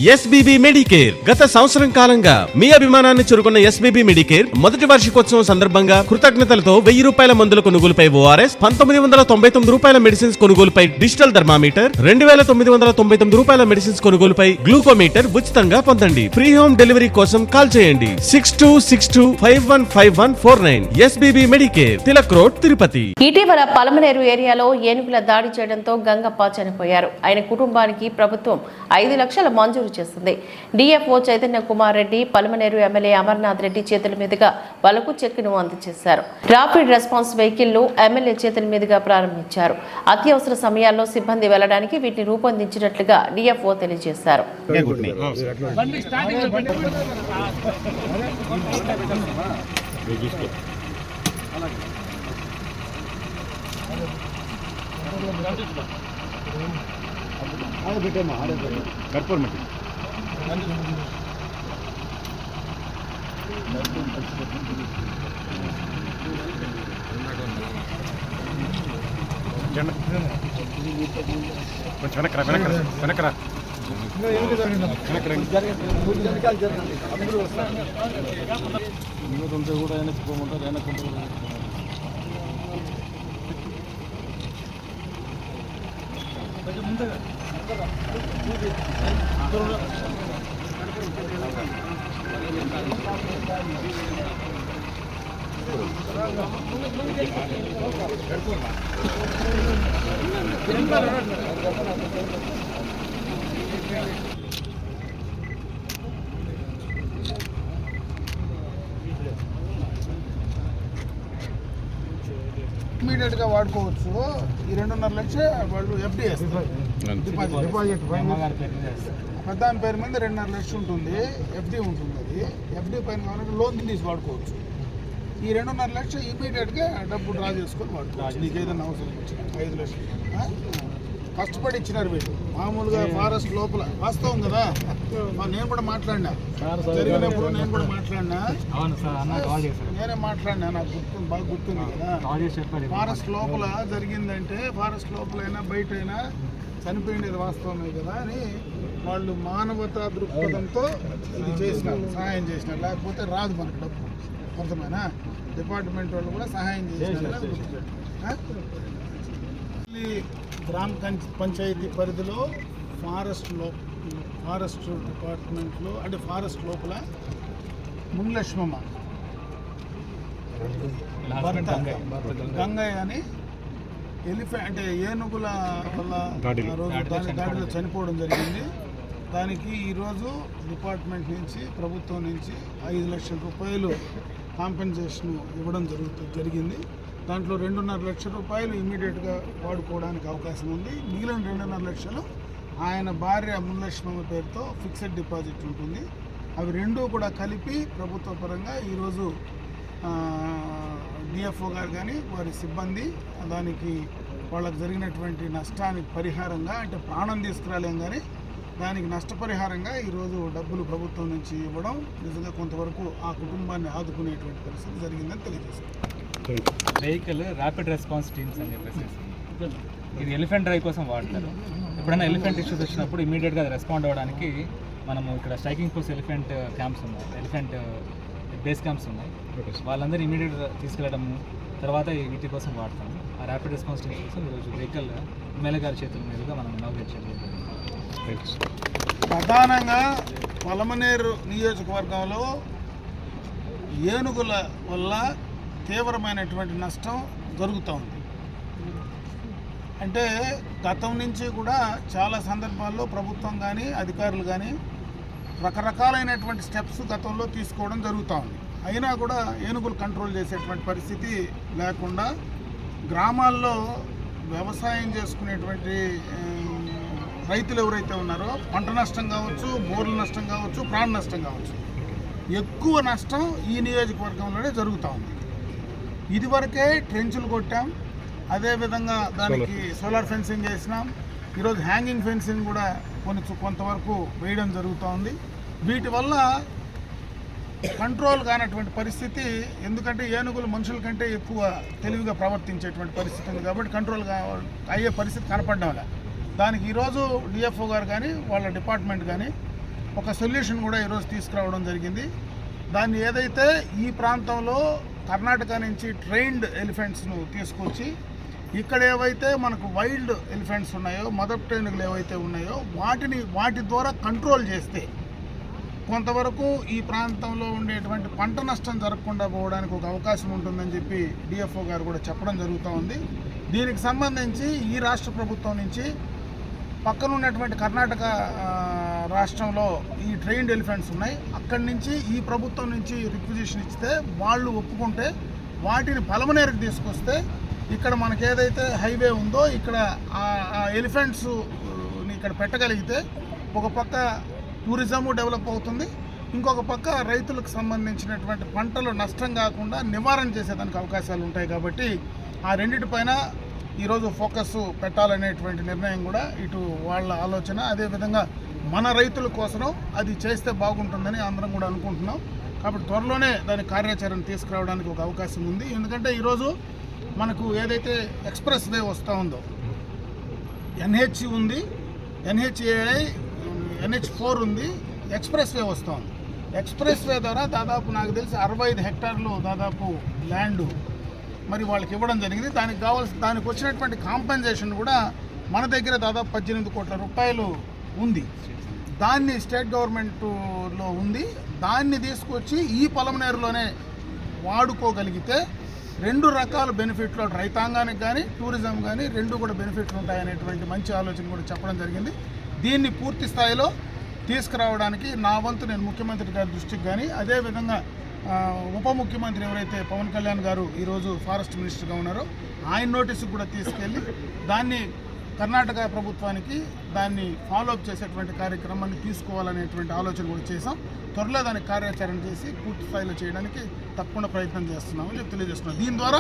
SBB Medicare గత సంవత్సరం కాలంగా మీ అభిమానాన్ని చురుకున్న ఎస్బీబీ మెడికేర్ మొదటి వార్షికోత్సవం సందర్భంగా కృతజ్ఞతలతో 1000 రూపాయల మందుల కొనుగోలుపై ఓఆర్ఎస్, 1999 రూపాయల మెడిసిన్స్ కొనుగోలుపై డిజిటల్ థర్మామీటర్, 2999 రూపాయల మెడిసిన్స్ కొనుగోలుపై గ్లూకోమీటర్ ఉచితంగా పొందండి. ఫ్రీ హోమ్ డెలివరీ కోసం కాల్ చేయండి 6262515149. SBB Medicare, Tilak road, Tirupati. ఇటీవల పలమనేరు ఏరియాలో ఏనుగుల దాడి చేయడంతో గంగప్ప చనిపోయారు. ఆయన కుటుంబానికి ప్రభుత్వం 5 లక్షల మంజూరు చేస్తుంది. డిఎఫ్ఓ చైతన్య కుమార్ రెడ్డి పలమనేరు ఎమ్మెల్యే అమర్నాథ్ రెడ్డి చేతుల మీదుగా వాళ్లకు చెక్కును అందజేశారు. రాపిడ్ రెస్పాన్స్ వెహికల్ ను ఎమ్మెల్యే చేతుల మీదుగా ప్రారంభించారు. అత్యవసర సమయాల్లో సిబ్బంది వెళ్లడానికి వీటిని రూపొందించినట్లుగా డిఎఫ్ఓ తెలియజేశారు. ఇమీడియట్ గా వాడుకోవచ్చు. ఈ 2.5 లక్షలు వాళ్ళు ఎఫ్డి డిపాజిట్ పెద్ద పేరు మీద 2.5 లక్షలు ఉంటుంది, ఎఫ్డి ఉంటుంది. అది ఎఫ్డి పైన కావాలంటే లోన్ తీసి వాడుకోవచ్చు. ఈ 2.5 లక్షలు ఇమీడియట్ గా డబ్బు డ్రా చేసుకొని వాడుకోవచ్చు. నీకు ఏదైనా అవసరం వచ్చిన 5 లక్షలు కష్టపడి ఇచ్చినారు వీళ్ళు. మామూలుగా ఫారెస్ట్ లోపల వాస్తవం కదా, నేను కూడా మాట్లాడినా జరిగినప్పుడు, నేను కూడా మాట్లాడినా, నేనే మాట్లాడినా, నాకు గుర్తుంది, బాగా గుర్తుంది కదా. ఫారెస్ట్ లోపల జరిగిందంటే ఫారెస్ట్ లోపలైనా బయట అయినా చనిపోయింది వాస్తవమే కదా అని వాళ్ళు మానవతా దృక్పథంతో ఇది చేసినారు, సహాయం చేసినారు. లేకపోతే రాదు మనకు డబ్బు. అర్థమైనా డిపార్ట్మెంట్ వాళ్ళు కూడా సహాయం చేసినారు. గ్రామ పంచాయతీ పరిధిలో ఫారెస్ట్ డిపార్ట్మెంట్లో అంటే ఫారెస్ట్ లోపల మునిలక్ష్మమ్మ గంగయ్య అని ఎలిఫెంట్ అంటే ఏనుగుల వల్ల దాడిలో చనిపోవడం జరిగింది. దానికి ఈరోజు డిపార్ట్మెంట్ నుంచి, ప్రభుత్వం నుంచి 5 లక్షల రూపాయలు కాంపెన్సేషన్ ఇవ్వడం జరిగింది. దాంట్లో 2.5 లక్షల రూపాయలు ఇమీడియట్గా వాడుకోవడానికి అవకాశం ఉంది. మిగిలిన 2.5 లక్షలు ఆయన భార్య మునిలక్ష్మమ్మ పేరుతో ఫిక్స్డ్ డిపాజిట్ ఉంటుంది. అవి రెండూ కూడా కలిపి ప్రభుత్వ పరంగా ఈరోజు డిఎఫ్ఓ గారు కానీ వారి సిబ్బంది దానికి వాళ్ళకు జరిగినటువంటి నష్టానికి పరిహారంగా, అంటే ప్రాణం తీసుకురాలేం కానీ దానికి నష్టపరిహారంగా ఈరోజు డబ్బులు ప్రభుత్వం నుంచి ఇవ్వడం నిజంగా కొంతవరకు ఆ కుటుంబాన్ని ఆదుకునేటువంటి పరిస్థితి జరిగిందని తెలియజేస్తారు. వెహికల్ ర్యాపిడ్ రెస్పాన్స్ టీమ్స్ అని చెప్పేసి ఇది ఎలిఫెంట్ డ్రైవ్ కోసం వాడతారు. ఎప్పుడైనా ఎలిఫెంట్ ఇష్యూస్ వచ్చినప్పుడు ఇమీడియట్గా అది రెస్పాండ్ అవ్వడానికి మనము ఇక్కడ స్ట్రైకింగ్ ఫోర్స్ ఎలిఫెంట్ క్యాంప్స్ ఉన్నాయి, ఎలిఫెంట్ బేస్ క్యాంప్స్ ఉన్నాయి. వాళ్ళందరూ ఇమీడియట్గా తీసుకెళ్ళడము తర్వాత వీటి కోసం వాడతాము. ఆ ర్యాపిడ్ రెస్పాన్స్ టీమ్స్ కోసం ఈరోజు వెహికల్ ఎమ్మెల్యే గారి చేతుల మీదుగా మనం ఇనాగ్రేట్ చేయడం. ప్రధానంగా పలమనేరు నియోజకవర్గంలో ఏనుగుల వల్ల తీవ్రమైనటువంటి నష్టం జరుగుతూ ఉంది. అంటే గతం నుంచి కూడా చాలా సందర్భాల్లో ప్రభుత్వం కానీ అధికారులు కానీ రకరకాలైనటువంటి స్టెప్స్ గతంలో తీసుకోవడం జరుగుతూ ఉంది. అయినా కూడా ఏనుగులు కంట్రోల్ చేసేటువంటి పరిస్థితి లేకుండా గ్రామాల్లో వ్యవసాయం చేసుకునేటువంటి రైతులు ఎవరైతే ఉన్నారో పంట నష్టం కావచ్చు, బోర్ల నష్టం కావచ్చు, ప్రాణ నష్టం కావచ్చు, ఎక్కువ నష్టం ఈ నియోజకవర్గంలోనే జరుగుతూ ఉంది. ఇదివరకే ట్రెంచులు కొట్టాం, అదేవిధంగా దానికి సోలార్ ఫెన్సింగ్ చేసినాం. ఈరోజు హ్యాంగింగ్ ఫెన్సింగ్ కూడా కొంతవరకు వేయడం జరుగుతూ ఉంది. వీటి వల్ల కంట్రోల్ కానటువంటి పరిస్థితి, ఎందుకంటే ఏనుగులు మనుషుల కంటే ఎక్కువ తెలివిగా ప్రవర్తించేటువంటి పరిస్థితి ఉంది కాబట్టి కంట్రోల్ అయ్యే పరిస్థితి కనపడడం. దానికి ఈరోజు డిఎఫ్ఓ గారు కానీ వాళ్ళ డిపార్ట్మెంట్ కానీ ఒక సొల్యూషన్ కూడా ఈరోజు తీసుకురావడం జరిగింది. దాన్ని ఏదైతే ఈ ప్రాంతంలో కర్ణాటక నుంచి ట్రైన్డ్ ఎలిఫెంట్స్ను తీసుకొచ్చి ఇక్కడ ఏవైతే మనకు వైల్డ్ ఎలిఫెంట్స్ ఉన్నాయో, మదర్ ట్రైన్లు ఏవైతే ఉన్నాయో వాటి ద్వారా కంట్రోల్ చేస్తే కొంతవరకు ఈ ప్రాంతంలో ఉండేటువంటి పంట నష్టం జరగకుండా పోవడానికి ఒక అవకాశం ఉంటుందని చెప్పి డిఎఫ్ఓ గారు కూడా చెప్పడం జరుగుతూ ఉంది. దీనికి సంబంధించి ఈ రాష్ట్ర ప్రభుత్వం నుంచి పక్కన ఉన్నటువంటి కర్ణాటక రాష్ట్రంలో ఈ ట్రైన్డ్ ఎలిఫెంట్స్ ఉన్నాయి. అక్కడి నుంచి ఈ ప్రభుత్వం నుంచి రిక్విజిషన్ ఇస్తే వాళ్ళు ఒప్పుకుంటే వాటిని పలమనేరుకి తీసుకొస్తే ఇక్కడ మనకి ఏదైతే హైవే ఉందో ఇక్కడ ఆ ఎలిఫెంట్స్ ఇక్కడ పెట్టగలిగితే ఒక పక్క టూరిజము డెవలప్ అవుతుంది, ఇంకొక పక్క రైతులకు సంబంధించినటువంటి పంటలు నష్టం కాకుండా నివారణ చేసేదానికి అవకాశాలు ఉంటాయి. కాబట్టి ఆ రెండిటిపైన ఈరోజు ఫోకస్ పెట్టాలనేటువంటి నిర్ణయం కూడా ఇటు వాళ్ళ ఆలోచన. అదేవిధంగా మన రైతుల కోసం అది చేస్తే బాగుంటుందని అందరం కూడా అనుకుంటున్నాం. కాబట్టి త్వరలోనే దాని కార్యాచరణ తీసుకురావడానికి ఒక అవకాశం ఉంది. ఎందుకంటే ఈరోజు మనకు ఏదైతే ఎక్స్ప్రెస్ వే వస్తూ ఉందో, ఎన్హెచ్ ఉంది, ఎన్హెచ్ఏఐ, NH4 ఉంది, ఎక్స్ప్రెస్ వే వస్తూ ఉంది. ఎక్స్ప్రెస్ వే ద్వారా దాదాపు నాకు తెలిసి 65 హెక్టార్లు దాదాపు ల్యాండ్ మరి వాళ్ళకి ఇవ్వడం జరిగింది. దానికి వచ్చినటువంటి కాంపెన్సేషన్ కూడా మన దగ్గర దాదాపు 18 కోట్ల రూపాయలు ఉంది. దాన్ని స్టేట్ గవర్నమెంట్లో ఉంది. దాన్ని తీసుకొచ్చి ఈ పలమనేరులోనే వాడుకోగలిగితే 2 రకాల బెనిఫిట్లు రైతాంగానికి కానీ టూరిజం కానీ 2 కూడా బెనిఫిట్లు ఉంటాయనేటువంటి మంచి ఆలోచన కూడా చెప్పడం జరిగింది. దీన్ని పూర్తి స్థాయిలో తీసుకురావడానికి నా వంతు నేను ముఖ్యమంత్రి గారి దృష్టికి కానీ, అదేవిధంగా ఉప ముఖ్యమంత్రి ఎవరైతే పవన్ కళ్యాణ్ గారు ఈరోజు ఫారెస్ట్ మినిస్టర్గా ఉన్నారో ఆయన నోటీసుకు కూడా తీసుకెళ్ళి దాన్ని కర్ణాటక ప్రభుత్వానికి దాన్ని ఫాలోఅప్ చేసేటువంటి కార్యక్రమాన్ని తీసుకోవాలనేటువంటి ఆలోచన కూడా చేసాం. త్వరలో దానికి కార్యాచరణ చేసి పూర్తి స్థాయిలో చేయడానికి తప్పకుండా ప్రయత్నం చేస్తున్నామని చెప్పి తెలియజేస్తున్నాం. దీని ద్వారా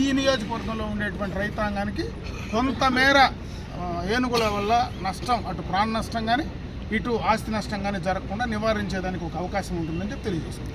ఈ నియోజకవర్గంలో ఉండేటువంటి రైతాంగానికి కొంతమేర ఏనుగుల వల్ల నష్టం, అటు ప్రాణ నష్టం కానీ ఇటు ఆస్తి నష్టం కానీ జరగకుండా నివారించేదానికి ఒక అవకాశం ఉంటుందని చెప్పి తెలియజేస్తున్నాం.